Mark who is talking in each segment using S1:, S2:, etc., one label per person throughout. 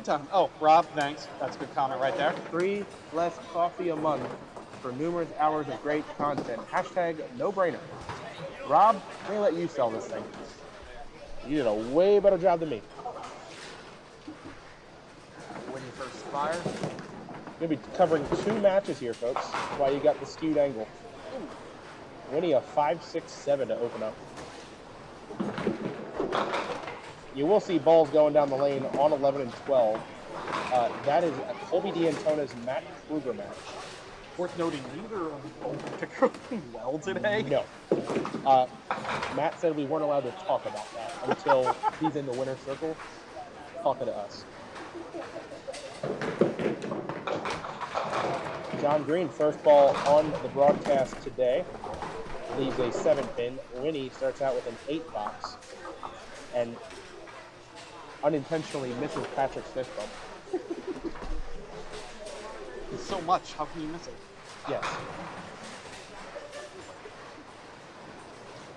S1: Anytime. Oh, Rob, thanks. That's a good comment right there.
S2: 3 less coffee a month for numerous hours of great content. Hashtag no brainer. Rob, I'm gonna let you sell this thing. You did a way better job than me.
S1: Winnie first fire.
S2: You'll be covering 2 matches here, folks. That's why you got the skewed angle. Winnie a 5-6-7 to open up. You will see balls going down the lane on 11 and 12. That is Colby D'Antona's Matt Kruger match.
S1: Worth noting, neither of them bowled particularly well today.
S2: No. Matt said we weren't allowed to talk about that until he's in the winner's circle talking to us. John Green, first ball on the broadcast today, leaves a 7-pin. Winnie starts out with an 8-box and unintentionally misses Patrick's fist bump.
S1: It's so much. How can you miss it?
S2: Yes.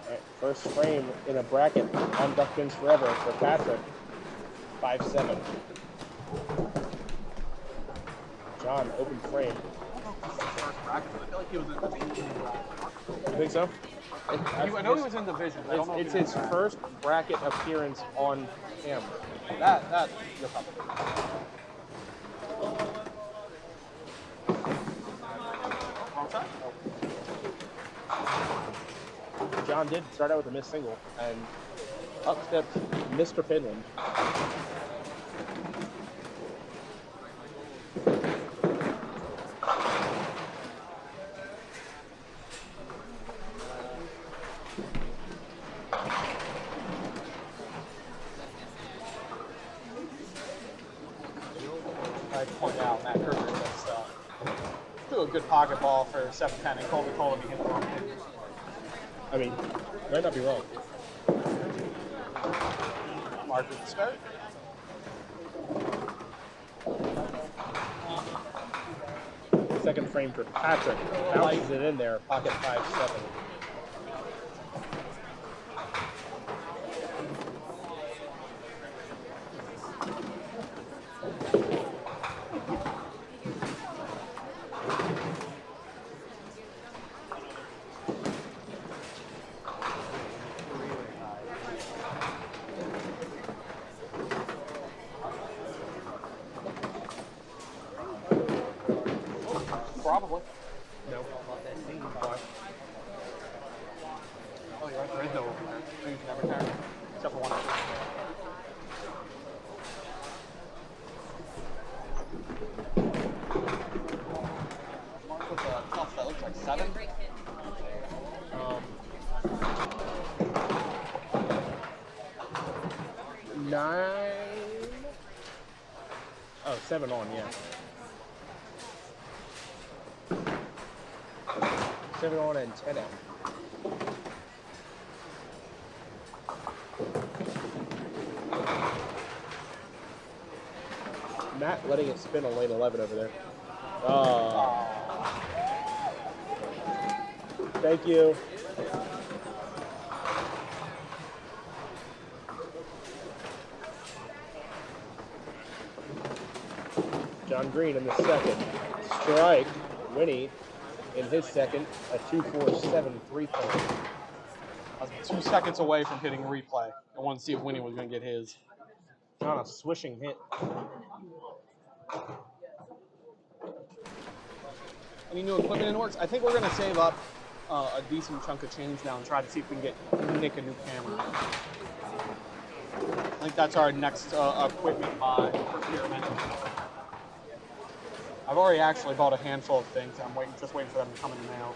S2: All right, first frame in a bracket on Duck Pins Forever for Patrick. 5-7. John, open frame.
S1: I feel like he was in division.
S2: You think so?
S1: I know he was in division.
S2: It's his first bracket appearance on camera.
S1: That you're probably. Wrong side?
S2: John did start out with a missed single, and up steps Mr. Pinland.
S1: I point out Matt Kruger just threw a good pocket ball for 7-10 and Colby hit the wrong pin.
S2: I mean, might not be wrong.
S1: Mark with the start.
S2: Second frame for Patrick. Bounces it in there, pocket 5-7.
S1: Probably.
S2: No.
S1: Oh, you're right. There is no over there. You can never carry. Except for one. Mark with a tough that looks like 7.
S2: 9. Oh, 7 on, yeah. 7 on and 10 out. Matt letting it spin on lane 11 over there. Oh. Thank you. John Green in the second. Strike. Winnie in his second. A 2-4-7 3-point.
S1: I was 2 seconds away from hitting replay. I wanted to see if Winnie was going to get his.
S2: John, a swishing hit.
S1: Any new equipment in the works? I think we're going to save up a decent chunk of change now and try to see if we can get Nick a new camera. I think that's our next equipment buy procurement. I've already actually bought a handful of things. I'm just waiting for them to come in the mail.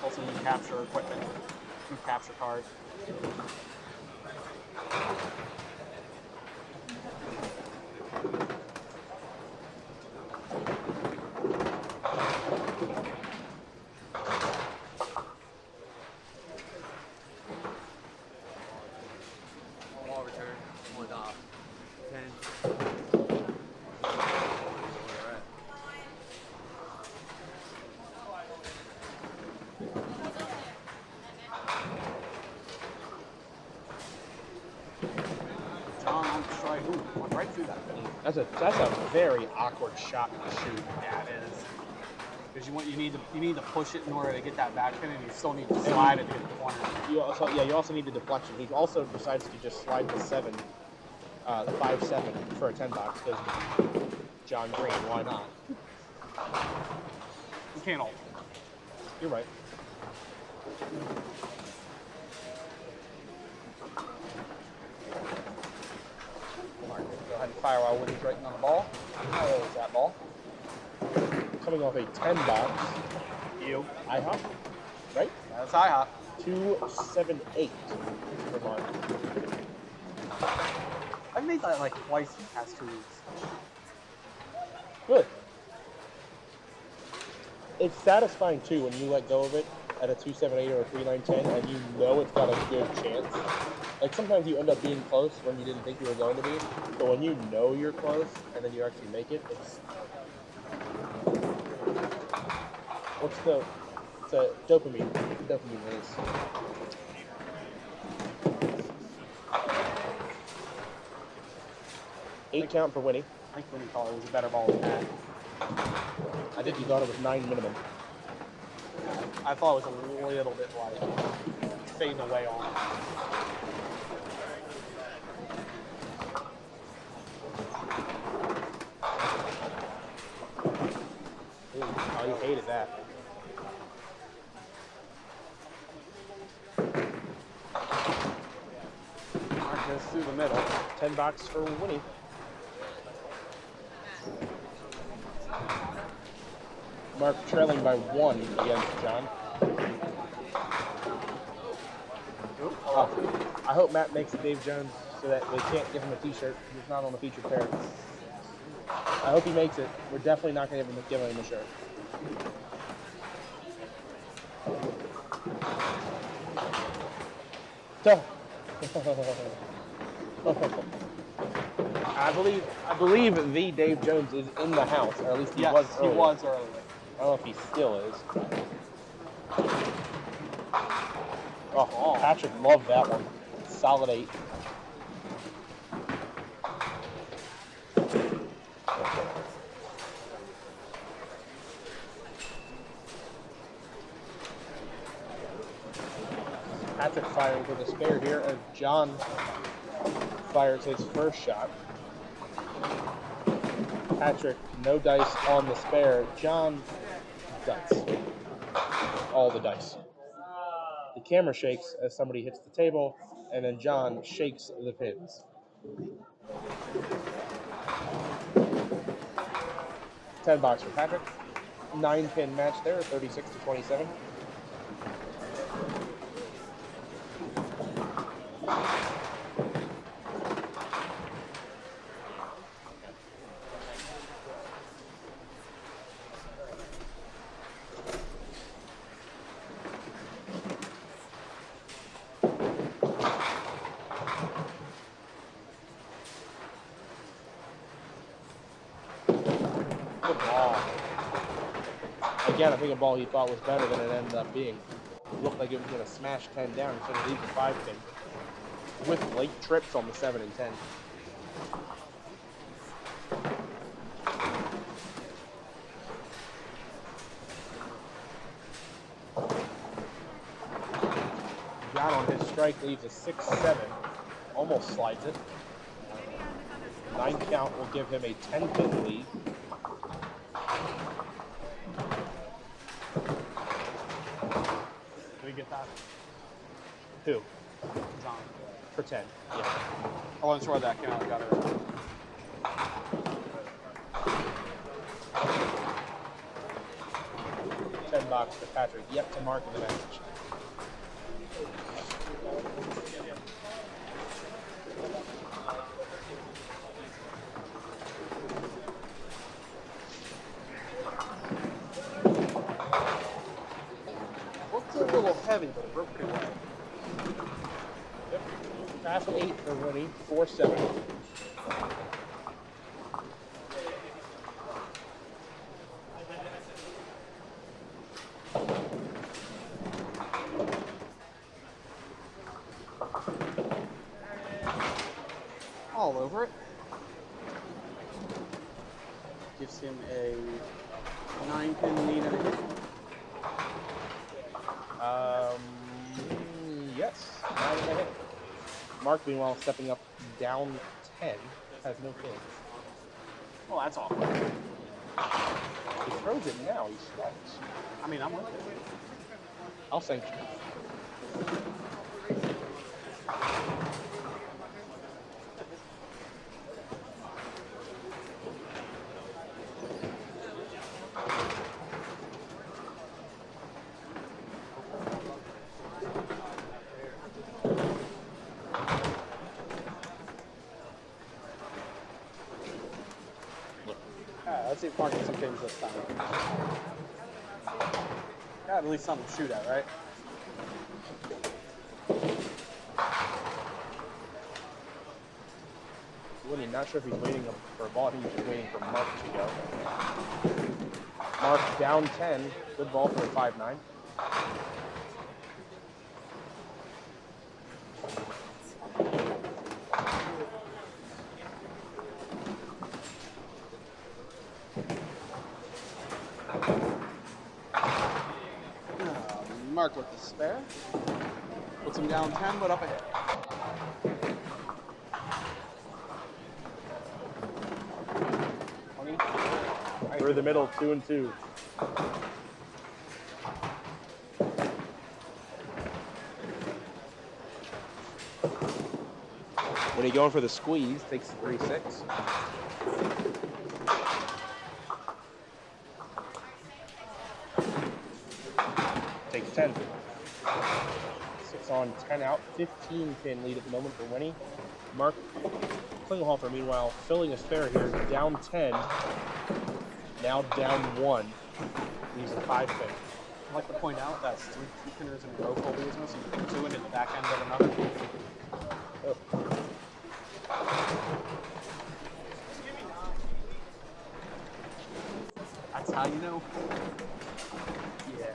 S1: Also new capture equipment, new capture cards.
S3: Ball return, 1 off. 10.
S1: do that.
S2: That's a very awkward shot to shoot.
S1: Yeah, it is. Because you need to push it in order to get that back pin, and you still need to slide it to get the corner.
S2: You also need the deflection. He also decides to just slide the 7, the 5-7 for a 10 box because John Green. Why not?
S1: You can't hold.
S2: You're right. Mark, go ahead and fire while Winnie's writing on the ball. How low is that ball? Coming off a 10 box.
S1: You.
S2: IHOP, right?
S1: That's IHOP.
S2: 278 for Mark.
S1: I've made that like twice in the past 2 weeks.
S2: Good. It's satisfying too when you let go of it at a 278 or a 3910 and you know it's got a good chance. Like sometimes you end up being close when you didn't think you were going to be, but when you know you're close and then you actually make it, it's a dopamine. It's a dopamine release. Eight count for Winnie.
S1: I think Winnie thought it was a better ball than that.
S2: I think you thought it was 9 minimum.
S1: I thought it was a little bit like fading away on it.
S2: Ooh, oh, you hated that.
S1: Mark goes through the middle.
S2: 10 box for Winnie. Mark trailing by 1 against John. Oh, I hope Matt makes Dave Jones so that they can't give him a t-shirt. He's not on the featured pair. I hope he makes it. We're definitely not going to give him a shirt. I believe the Dave Jones is in the house, or at least he was earlier.
S1: He was earlier.
S2: I don't know if he still is. Oh, Patrick loved that one. Solid 8. Patrick firing for the spare here as John fires his first shot. Patrick, no dice on the spare. John, dice. All the dice. The camera shakes as somebody hits the table, and then John shakes the pins. 10 box for Patrick. 9-pin match there, 36-27. Again, I think a ball he thought was better than it ended up being. It looked like it was going to smash 10 down instead of leave the 5-pin. With late trips on the 7 and 10. John on his strike leaves a 6-7. Almost slides it. 9 count will give him a 10-pin lead.
S1: Did we get that?
S2: Who?
S1: John.
S2: For 10. Yeah.
S1: I wasn't sure that count. I got it.
S2: 10 box for Patrick. Yet to mark in the match.
S1: Looked a little heavy, but it broke pretty well.
S2: Yep. Fast 8 for Winnie. 4-7.
S1: All over it. gives him a 9-pin lead and a hit.
S2: Yes. 9 and a hit. Mark, meanwhile, stepping up down 10, has no pins.
S1: Well, that's awful.
S2: He throws it now. He strikes.
S1: I mean, I'm with it.
S2: I'll sanction.
S1: Let's see if Mark gets some pins this time. Got at least something to shoot at, right?
S2: Winnie, not sure if he's waiting for a ball. I think he's just waiting for Mark to go. Mark down 10. Good ball for a 5-9.
S1: Mark with the spare. Puts him down 10, but up ahead.
S2: Through the middle, 2 and 2. When he going for the squeeze, takes the 3-6. Takes 10. 6 on, 10 out. 15 pin lead at the moment for Winnie. Mark Klingelhofer, meanwhile, filling a spare here, down 10. Now down 1. He's a 5 pin.
S1: I'd like to point out that's 3 2-pinners in a row Colby is missing. 2 into the back end of another.
S2: Oh.
S1: That's how you know.
S2: Yeah.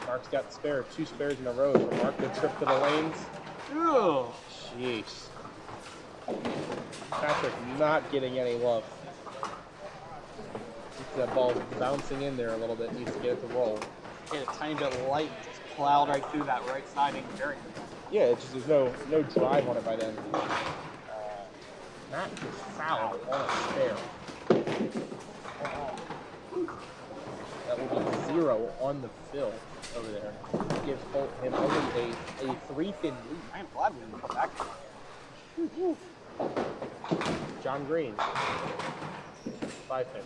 S2: Mark's got spare. 2 spares in a row for Mark. Good trip to the lanes.
S1: Ugh.
S2: Jeez. Patrick not getting any love. That ball's bouncing in there a little bit. Needs to get it to roll.
S1: Hit a tiny bit light, just plowed right through that right siding area.
S2: Yeah, it's just there's no drive on it by then. Matt is fouled on a spare. That will be 0 on the fill over there. Gives him only a 3-pin lead.
S1: I am glad we didn't put that game.
S2: John Green, 5 pin.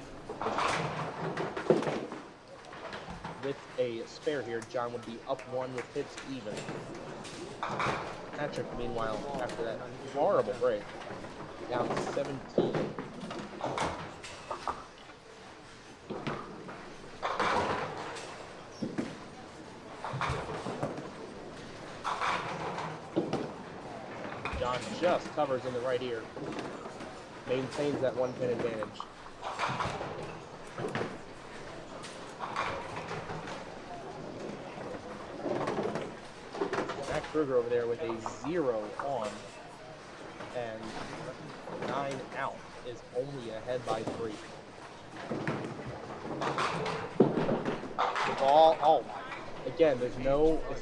S2: With a spare here, John would be up 1 with hits even. Patrick, meanwhile, after that horrible break, down 17. John just covers in the right ear. Maintains that 1 pin advantage. Max Kruger over there with a 0 on and 9 out is only ahead by 3. The ball, oh my. Again, it's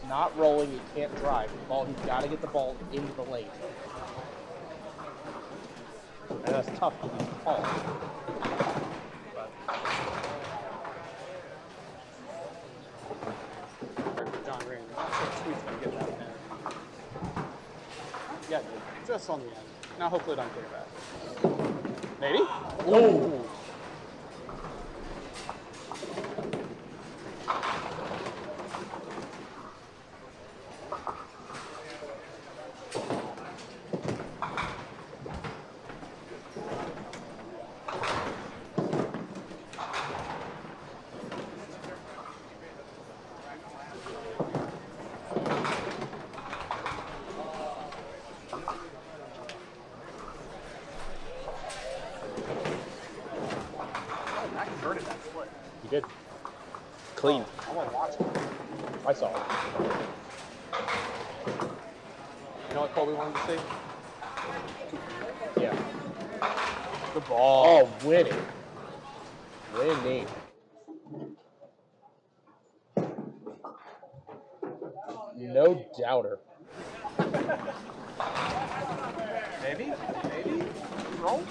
S2: not rolling, he can't drive. The ball, he's got to get the ball into the lane. And that's tough because he's tall.
S1: John Green. Sweet's gonna get that in there. Yeah, dude. Just on the end. Now hopefully don't get it back. Maybe?
S2: Oh! He did. Clean.
S1: I want to watch it.
S2: I saw it.
S1: You know what Colby wanted to see?
S2: Yeah.
S1: Good ball.
S2: Oh, Winnie. Winnie. No doubter.
S1: Maybe? Roll?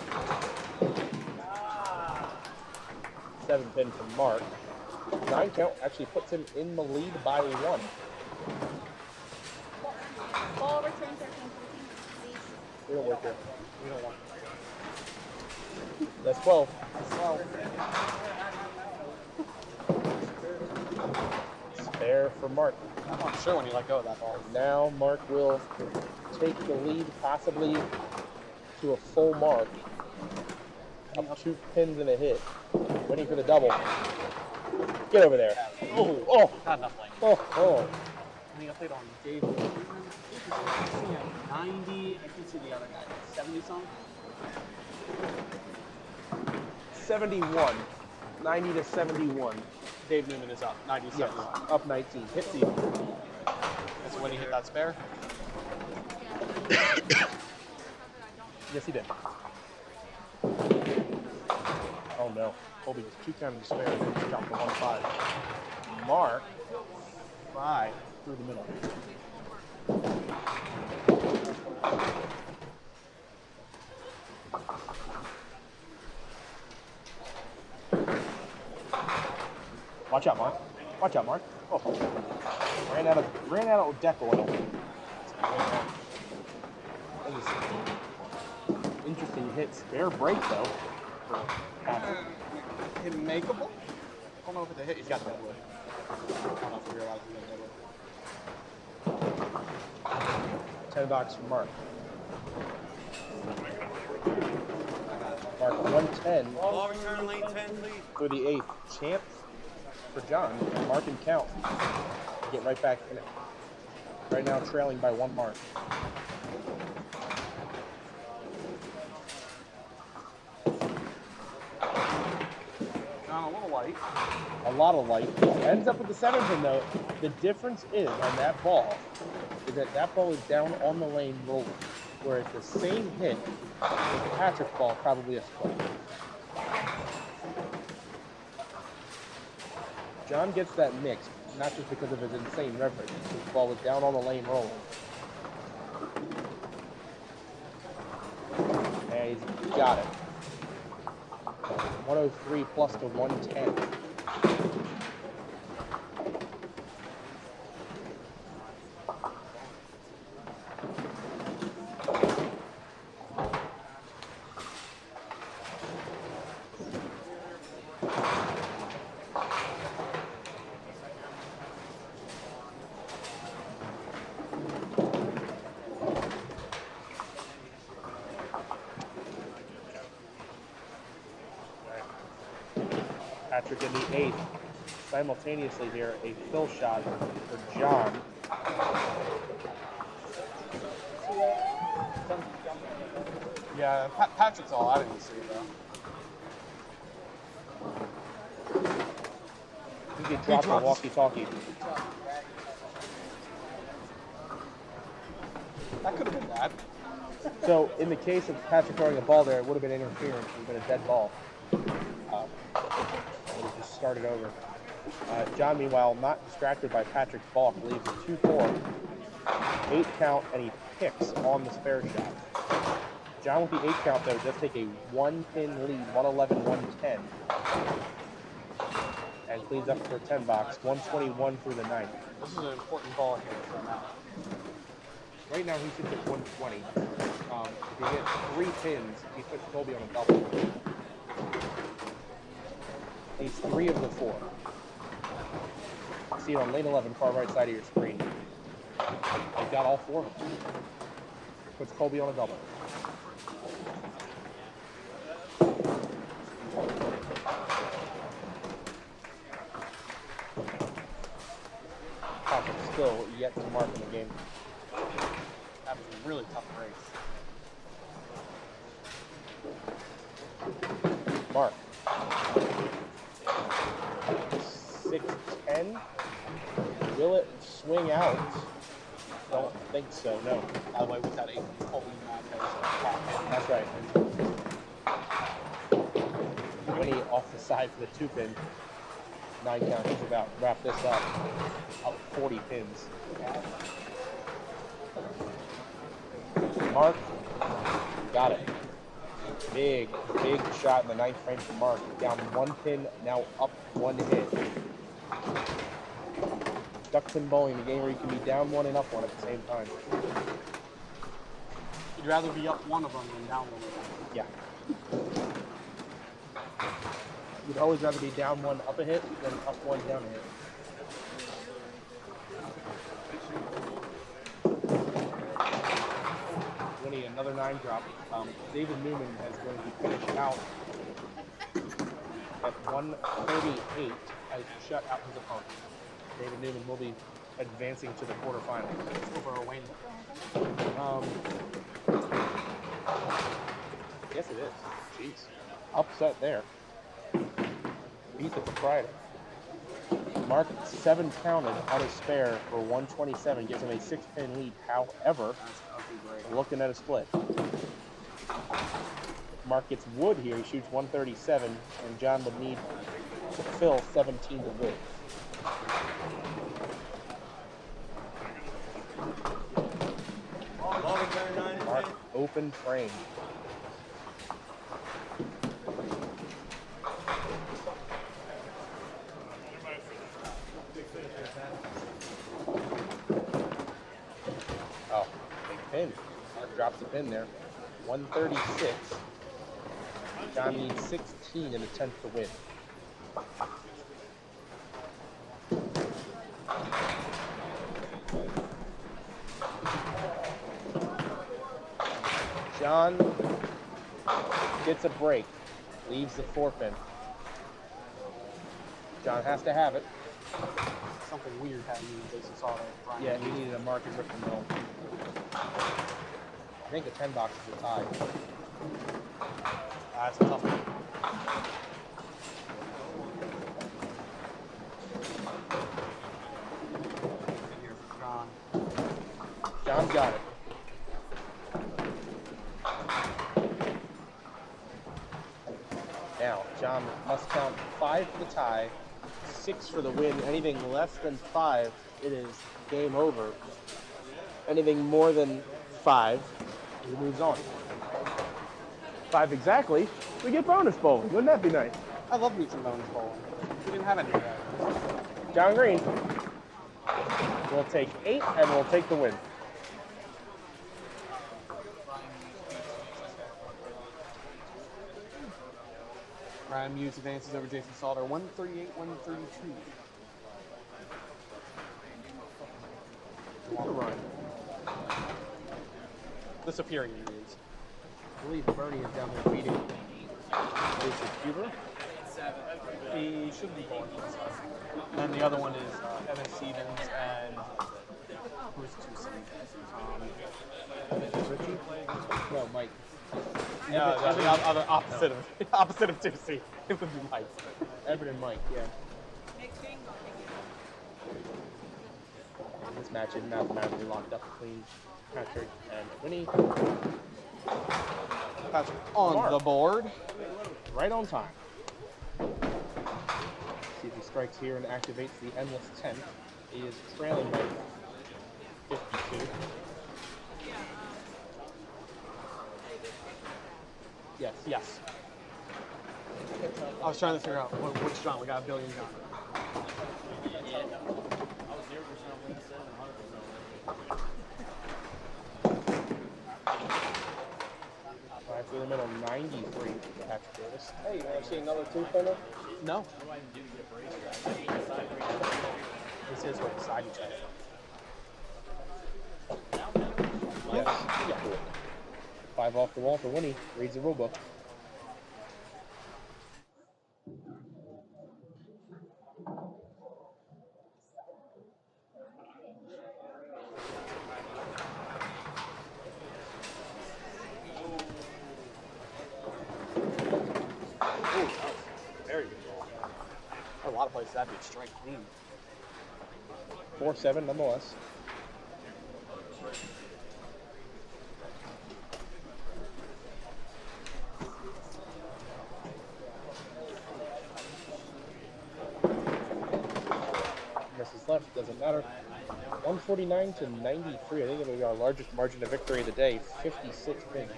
S2: 7 pin from Mark. 9 count actually puts him in the lead by 1.
S4: Ball return 13, 14, please.
S2: We don't work here.
S1: We don't want
S2: That's 12. Spare for Mark.
S1: I'm not sure when you let go of that ball.
S2: Now Mark will take the lead possibly to a full mark. Up 2 pins and a hit. Waiting for the double. Get over there. Oh.
S1: Not enough lane.
S2: Oh.
S1: I think I played on Dave. 90. I can see the other guy. 70 something.
S2: 71. 90 to 71.
S1: Dave Newman is up. 97.
S2: Yes. Up 19. Hits even.
S1: That's when he hit that spare.
S2: Yes, he did. Oh no. Colby was 2 times spare and then he dropped the 1-5. Mark 5 through the middle. Watch out, Mark. Watch out, Mark. Oh. Ran out of deck oil. That was interesting hit. Spare break though. For Patrick.
S1: Hit makeable? I don't know if it's a hit. He's got deadwood. I don't know if you realize he's got deadwood.
S2: $10 for Mark. Mark 110
S3: Ball return lane 10, please.
S2: for the 8th. Champ for John. Mark and count. Get right back in it. Right now trailing by 1 mark.
S1: John, a little light.
S2: A lot of light. Ends up with the 7 pin though. The difference is on that ball is that ball is down on the lane rolling. Whereas the same hit with Patrick's ball probably a split. John gets that mix, not just because of his insane rev rate. His ball was down on the lane rolling. And he's got it. 103 plus to 110. Patrick in the 8th. Simultaneously here, a fill shot for John.
S1: Yeah, Patrick's all I didn't see though.
S2: He could drop the walkie-talkie.
S1: That could have been bad.
S2: So in the case of Patrick throwing a ball there, it would have been interference. It would have been a dead ball. Would have just started over. John, meanwhile, not distracted by Patrick's balk, leaves a 2-4. 8 count, and he picks on the spare shot. John with the 8 count, though, does take a 1-pin lead, 111-110. And cleans up for 10 box, 121 through the 9th.
S1: This is an important ball here for now.
S2: Right now, he sits at 120. If he gets 3 pins, he puts Colby on a double. He's 3 of the 4. See it on lane 11, far right side of your screen. They've got all 4 of them. Puts Colby on a double. Patrick still yet to mark in the game.
S1: That was a really tough race.
S2: Mark. 6-10. Will it swing out? Don't think so, no.
S1: By the way, with that 8 Colby match,
S2: That's right. Winnie off the side for the 2-pin. 9 count. He's about to wrap this up. Up 40 pins. Mark got it. Big shot in the 9th frame for Mark. Down 1 pin, now up 1 hit. Duck pin bowling, the game where you can be down 1 and up 1 at the same time.
S1: You'd rather be up one of them than down one of them.
S2: Yeah. You'd always rather be down 1 up a hit than up 1 down a hit. Winnie, another 9 drop. David Newman is going to finish out at 138 as he shut out his opponent. David Newman will be advancing to the quarterfinals.
S1: Over a win.
S2: Yes, it is. Jeez. Upset there. Beat the proprietor. Mark 7 counted on his spare for 127, gives him a 6-pin lead. However, looking at a split. Mark gets wood here. He shoots 137, and John would need to fill 17 to win. Mark open frame. Oh, big pin. Mark drops the pin there. 136. John needs 16 in attempt to win. John gets a break, leaves the 4-pin. John has to have it.
S1: Something weird happened in Jason saw that.
S2: Yeah, he needed a mark and rip the middle. I think the 10 box is a tie.
S1: That's a tough one. Here for John.
S2: John's got it. Now, John must count 5 for the tie, 6 for the win. Anything less than 5, it is game over. Anything more than 5, he moves on. 5 exactly, we get bonus bowling. Wouldn't that be nice?
S1: I love me some bonus bowling. We didn't have any of that.
S2: John Green will take 8 and will take the win.
S1: Ryan Hughes advances over Jason Salter, 138, 132.
S2: Good run.
S1: The superior Hughes.
S2: I believe Bernie is down there beating Jason Huber.
S1: He should be going for this one. And the other one is Evan Stevens and who's 2C?
S2: Richie? No, Mike.
S1: No, the other opposite of 2C. It would be Mike.
S2: Evan and Mike, yeah. This match is mathematically locked up between Patrick and Winnie.
S1: Patrick on
S2: Mark.
S1: the board.
S2: Right on time. See if he strikes here and activates the endless 10. He is trailing by 52. Yes.
S1: Yes. I was trying to figure out which John. We got a billion John.
S2: Right through the middle, 93 for Patrick Davis. Hey, you want to see another 2-pinner?
S1: No. This is what beside each other.
S2: Yes. Yeah. 5 off the wall for Winnie. Reads the rule book.
S1: Very good ball. A lot of places that'd be a strike clean.
S2: 4-7 nonetheless. doesn't matter. 149 to 93. I think it'll be our largest margin of victory of the day. 56 pins.